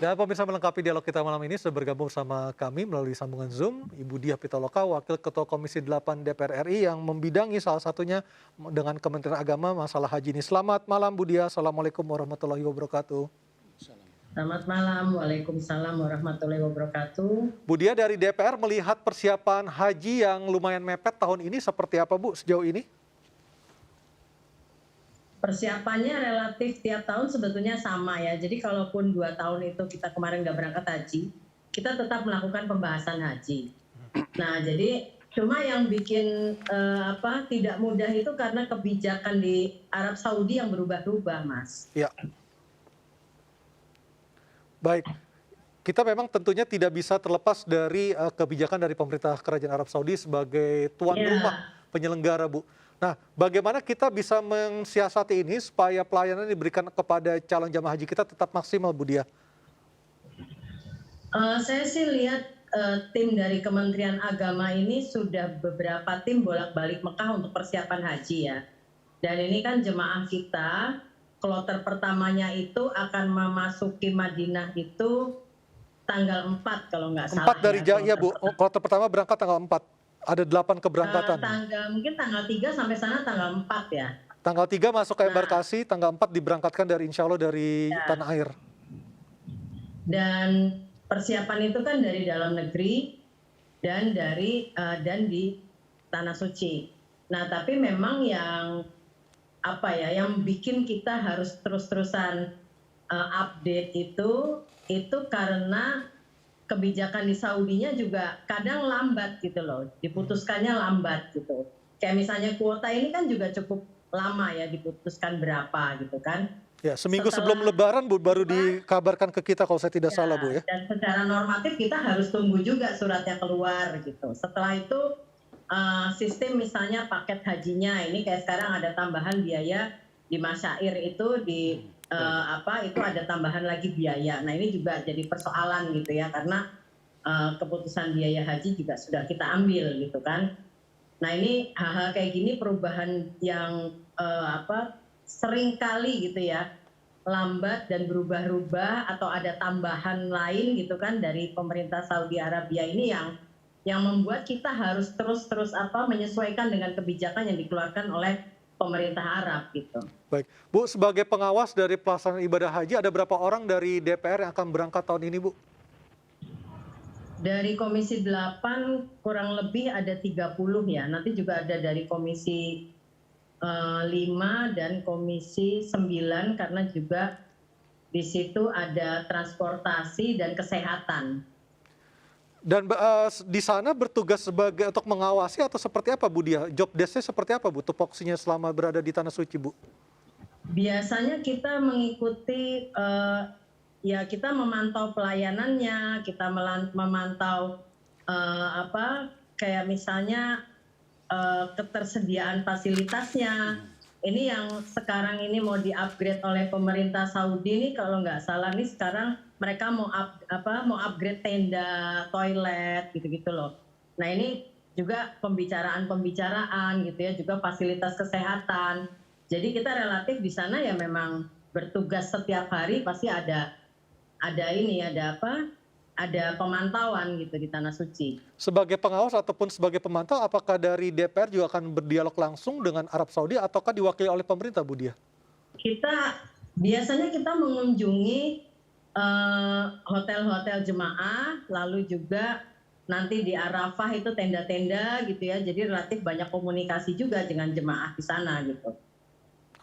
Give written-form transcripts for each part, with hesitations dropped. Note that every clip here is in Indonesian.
Dan pemirsa, melengkapi dialog kita malam ini sudah bergabung sama kami melalui sambungan Zoom, Ibu Diah Pitaloka, Wakil Ketua Komisi 8 DPR RI yang membidangi salah satunya dengan Kementerian Agama masalah haji ini. Selamat malam Bu Diah, Assalamualaikum warahmatullahi wabarakatuh. Selamat malam, Waalaikumsalam warahmatullahi wabarakatuh. Bu Diah, dari DPR melihat persiapan haji yang lumayan mepet tahun ini seperti apa Bu sejauh ini? Persiapannya relatif tiap tahun sebetulnya sama ya. Jadi kalaupun 2 tahun itu kita kemarin nggak berangkat haji, kita tetap melakukan pembahasan haji. Nah, jadi cuma yang bikin tidak mudah itu karena kebijakan di Arab Saudi yang berubah-ubah, Mas. Ya. Baik. Kita memang tentunya tidak bisa terlepas dari kebijakan dari pemerintah Kerajaan Arab Saudi sebagai tuan rumah penyelenggara, Bu. Nah, bagaimana kita bisa mensiasati ini supaya pelayanan diberikan kepada calon jamaah haji kita tetap maksimal, Bu Diah? Saya sih lihat tim dari Kementerian Agama ini sudah beberapa tim bolak-balik Mekah untuk persiapan haji ya. Dan ini kan jemaah kita, kloter pertamanya itu akan memasuki Madinah itu tanggal 4 kalau nggak salah. 4 dari ya Bu, kloter pertama berangkat tanggal 4. Ada 8 keberangkatan. Mungkin tanggal 3 sampai sana tanggal 4 ya. Tanggal 3 masuk ke embarkasi, tanggal 4 diberangkatkan dari insya Allah dari tanah air. Dan persiapan itu kan dari dalam negeri dan di tanah suci. Nah, tapi memang yang bikin kita harus terus-terusan update itu karena kebijakan di Saudinya juga kadang lambat gitu loh, diputuskannya lambat gitu. Kayak misalnya kuota ini kan juga cukup lama ya diputuskan berapa gitu kan. Ya, seminggu sebelum Lebaran Bu baru dikabarkan ke kita kalau saya tidak salah Bu ya. Dan secara normatif kita harus tunggu juga suratnya keluar gitu. Setelah itu sistem misalnya paket hajinya ini kayak sekarang ada tambahan biaya di masyair itu itu ada tambahan lagi biaya. Nah, ini juga jadi persoalan gitu ya karena keputusan biaya haji juga sudah kita ambil gitu kan. Nah, ini hal-hal kayak gini perubahan yang sering kali gitu ya lambat dan berubah-ubah atau ada tambahan lain gitu kan dari pemerintah Saudi Arabia ini yang membuat kita harus terus menyesuaikan dengan kebijakan yang dikeluarkan oleh pemerintah Arab gitu. Baik, Bu, sebagai pengawas dari pelaksanaan ibadah haji, ada berapa orang dari DPR yang akan berangkat tahun ini, Bu? Dari Komisi 8 kurang lebih ada 30 ya. Nanti juga ada dari Komisi 5 dan Komisi 9 karena juga di situ ada transportasi dan kesehatan. Dan di sana bertugas sebagai untuk mengawasi atau seperti apa Bu Diah? Job desk-nya seperti apa Bu? Tupoksinya selama berada di Tanah Suci, Bu? Biasanya kita mengikuti kita memantau pelayanannya, kita memantau kayak misalnya ketersediaan fasilitasnya. Ini yang sekarang ini mau di-upgrade oleh pemerintah Saudi ini kalau nggak salah nih sekarang mereka mau upgrade tenda, toilet gitu-gitu loh. Nah, ini juga pembicaraan gitu ya, juga fasilitas kesehatan. Jadi kita relatif di sana ya memang bertugas setiap hari pasti ada pemantauan gitu di Tanah Suci. Sebagai pengawas ataupun sebagai pemantau, apakah dari DPR juga akan berdialog langsung dengan Arab Saudi ataukah diwakili oleh pemerintah, Bu Diah? Biasanya kita mengunjungi hotel-hotel jemaah, lalu juga nanti di Arafah itu tenda-tenda gitu ya, jadi relatif banyak komunikasi juga dengan jemaah di sana gitu.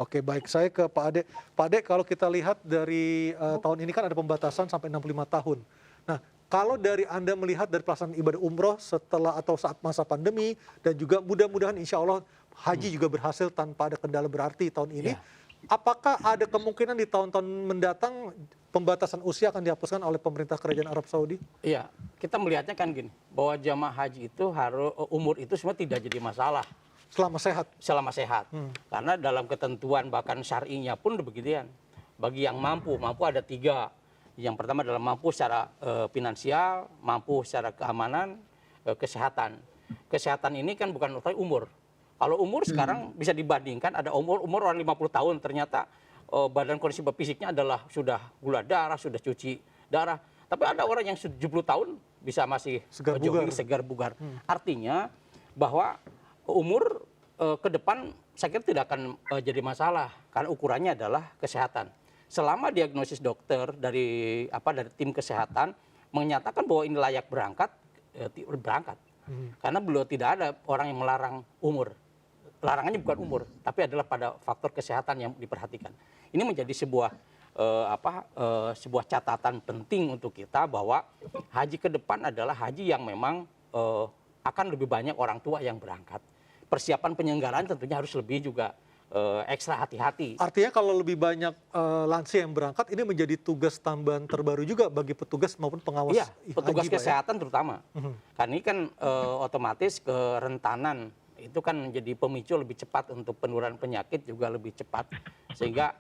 Oke, baik. Saya ke Pak Ade. Pak Ade, kalau kita lihat dari tahun ini kan ada pembatasan sampai 65 tahun. Nah, kalau dari Anda melihat dari pelaksanaan ibadah umroh setelah atau saat masa pandemi dan juga mudah-mudahan insya Allah haji juga berhasil tanpa ada kendala berarti tahun ini, apakah ada kemungkinan di tahun-tahun mendatang pembatasan usia akan dihapuskan oleh pemerintah Kerajaan Arab Saudi? Iya, kita melihatnya kan gini, bahwa jamaah haji itu harus umur itu semua tidak jadi masalah. Selama sehat? Selama sehat. Karena dalam ketentuan bahkan syar'inya pun beginian. Bagi yang mampu ada 3. Yang pertama adalah mampu secara finansial, mampu secara keamanan, kesehatan. Kesehatan ini kan bukan umur. Kalau umur sekarang bisa dibandingkan ada umur orang 50 tahun ternyata badan kondisi fisiknya adalah sudah gula darah, sudah cuci darah. Tapi ada orang yang 70 tahun bisa masih Segar jogging, bugar. segar bugar. Artinya bahwa umur ke depan saya kira tidak akan jadi masalah karena ukurannya adalah kesehatan. Selama diagnosis dokter dari tim kesehatan menyatakan bahwa ini layak berangkat, berangkat. Karena beliau tidak ada orang yang melarang umur. Larangannya bukan umur, tapi adalah pada faktor kesehatan yang diperhatikan. Ini menjadi sebuah catatan penting untuk kita bahwa haji ke depan adalah haji yang memang akan lebih banyak orang tua yang berangkat. Persiapan penyelenggaraan tentunya harus lebih juga ekstra hati-hati. Artinya kalau lebih banyak lansia yang berangkat, ini menjadi tugas tambahan terbaru juga bagi petugas maupun pengawas Iya, petugas haji, Pak, ya? kesehatan terutama. Karena ini kan otomatis kerentanan itu kan menjadi pemicu lebih cepat untuk penurunan penyakit juga lebih cepat. Sehingga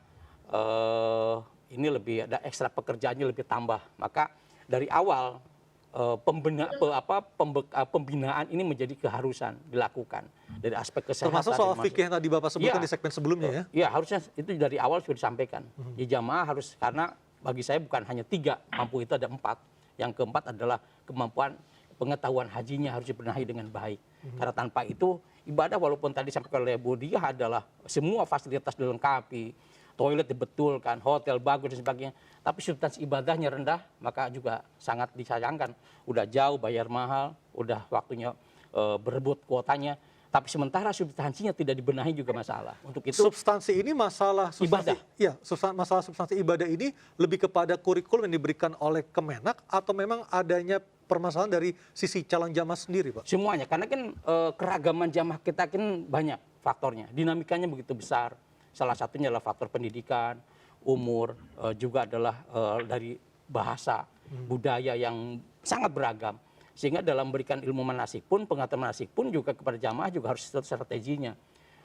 ini lebih ada ekstra pekerjaannya lebih tambah. Maka dari awal pembinaan ini menjadi keharusan dilakukan dari aspek kesehatan. Termasuk soal fikih yang tadi Bapak sebutkan Iya. di segmen sebelumnya ya? Iya, harusnya itu dari awal sudah disampaikan. Di jamaah harus, karena bagi saya bukan hanya 3, mampu itu ada 4. Yang keempat adalah kemampuan pengetahuan hajinya harus dibenahi dengan baik. Karena tanpa itu ibadah walaupun tadi sampaikan oleh Bu Diah adalah semua fasilitas dilengkapi, toilet dibetulkan, hotel bagus dan sebagainya, tapi substansi ibadahnya rendah, maka juga sangat disayangkan. Udah jauh bayar mahal, udah waktunya berebut kuotanya, tapi sementara substansinya tidak dibenahi juga masalah. Untuk itu Substansi ini masalah substansi, Ibadah. Iya, masalah substansi ibadah ini lebih kepada kurikulum yang diberikan oleh Kemenak atau memang adanya permasalahan dari sisi calon jamaah sendiri, Pak? semuanya, karena kan keragaman jamaah kita kan banyak faktornya, dinamikanya begitu besar. Salah satunya adalah faktor pendidikan, umur, juga adalah dari bahasa, budaya yang sangat beragam. Sehingga dalam memberikan ilmu manasik pun, pengetahuan manasik pun juga kepada jamaah juga harus strateginya.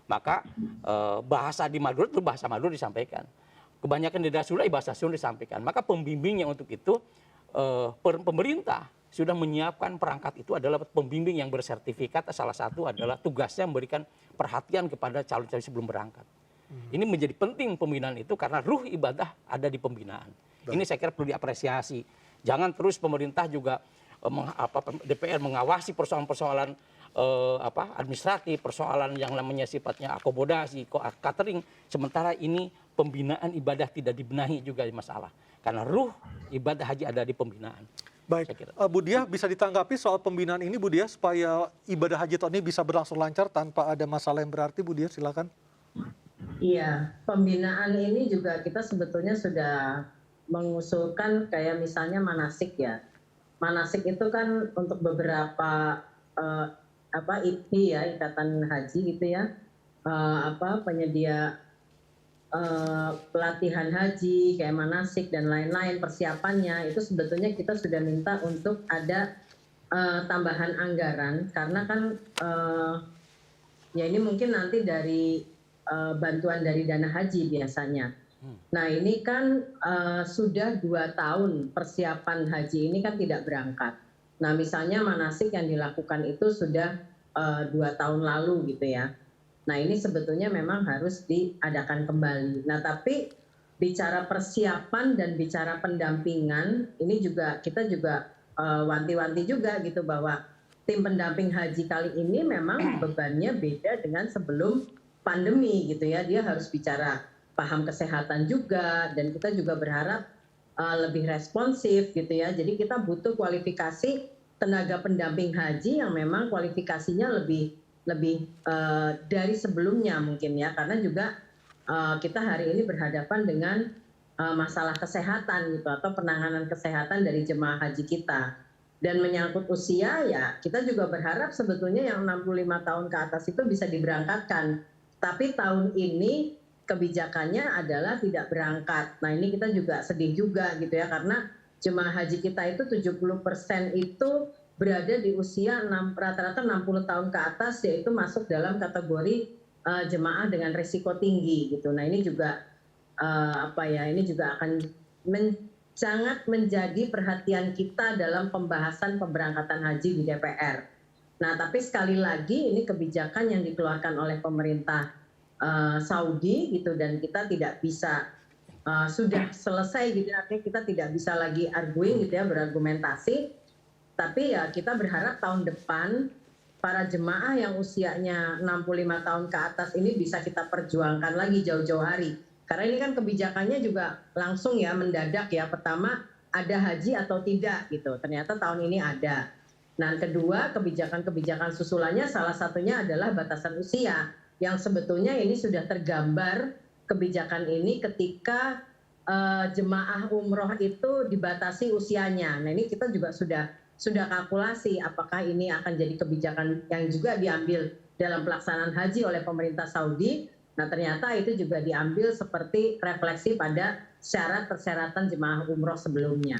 Maka bahasa di Madura itu bahasa Madura disampaikan. Kebanyakan di daerah Sunda bahasa Sunda disampaikan. Maka pembimbingnya untuk itu pemerintah sudah menyiapkan perangkat itu adalah pembimbing yang bersertifikat. Salah satu adalah tugasnya memberikan perhatian kepada calon-calon sebelum berangkat. Ini menjadi penting pembinaan itu karena ruh ibadah ada di pembinaan. Ini saya kira perlu diapresiasi. Jangan terus pemerintah juga DPR mengawasi persoalan-persoalan administratif, persoalan yang namanya sifatnya akomodasi, catering. Sementara ini pembinaan ibadah tidak dibenahi juga masalah. Karena ruh ibadah haji ada di pembinaan. Baik, Bu Diah bisa ditanggapi soal pembinaan ini, Bu Diah, supaya ibadah haji tahun ini bisa berlangsung lancar tanpa ada masalah yang berarti, Bu Diah, silakan. Iya, pembinaan ini juga kita sebetulnya sudah mengusulkan kayak misalnya manasik ya. Manasik itu kan untuk beberapa IPI ya, Ikatan Haji gitu ya, penyedia pelatihan haji kayak manasik dan lain-lain persiapannya itu sebetulnya kita sudah minta untuk ada tambahan anggaran karena kan ya ini mungkin nanti dari bantuan dari dana haji biasanya. Nah ini kan sudah 2 tahun persiapan haji ini kan tidak berangkat. Nah misalnya manasik yang dilakukan itu sudah 2 tahun lalu gitu ya. Nah ini sebetulnya memang harus diadakan kembali. Nah tapi bicara persiapan dan bicara pendampingan ini juga kita juga wanti-wanti juga gitu bahwa tim pendamping haji kali ini memang bebannya beda dengan sebelum pandemi gitu ya. Dia harus bicara paham kesehatan juga dan kita juga berharap lebih responsif gitu ya. Jadi kita butuh kualifikasi tenaga pendamping haji yang memang kualifikasinya lebih dari sebelumnya mungkin ya, karena juga kita hari ini berhadapan dengan masalah kesehatan gitu atau penanganan kesehatan dari jemaah haji kita. Dan menyangkut usia ya kita juga berharap sebetulnya yang 65 tahun ke atas itu bisa diberangkatkan. Tapi tahun ini kebijakannya adalah tidak berangkat. Nah ini kita juga sedih juga gitu ya, karena jemaah haji kita itu 70% itu berada di usia rata-rata 60 tahun ke atas, yaitu masuk dalam kategori jemaah dengan risiko tinggi gitu. Nah ini juga ini juga akan sangat menjadi perhatian kita dalam pembahasan pemberangkatan haji di DPR. Nah tapi sekali lagi ini kebijakan yang dikeluarkan oleh pemerintah Saudi gitu dan kita tidak bisa sudah selesai gitu, artinya kita tidak bisa lagi arguing gitu ya, berargumentasi. Tapi ya kita berharap tahun depan para jemaah yang usianya 65 tahun ke atas ini bisa kita perjuangkan lagi jauh-jauh hari. Karena ini kan kebijakannya juga langsung ya, mendadak ya. Pertama, ada haji atau tidak gitu. Ternyata tahun ini ada. Nah, kedua, kebijakan-kebijakan susulannya salah satunya adalah batasan usia, yang sebetulnya ini sudah tergambar kebijakan ini ketika jemaah umroh itu dibatasi usianya. Nah, ini kita juga sudah kalkulasi apakah ini akan jadi kebijakan yang juga diambil dalam pelaksanaan haji oleh pemerintah Saudi. Nah, ternyata itu juga diambil seperti refleksi pada syarat persyaratan jemaah umroh sebelumnya.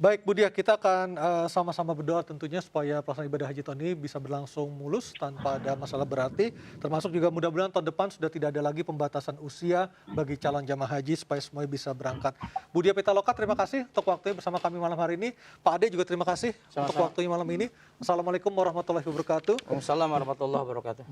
Baik Bu Diah, kita akan sama-sama berdoa tentunya supaya pelaksanaan ibadah haji tahun ini bisa berlangsung mulus tanpa ada masalah berarti. Termasuk juga mudah-mudahan tahun depan sudah tidak ada lagi pembatasan usia bagi calon jamaah haji supaya semuanya bisa berangkat. Bu Diah Pitaloka, terima kasih untuk waktunya bersama kami malam hari ini. Pak Ade juga terima kasih untuk waktunya malam ini. Assalamualaikum warahmatullahi wabarakatuh. Waalaikumsalam warahmatullahi wabarakatuh.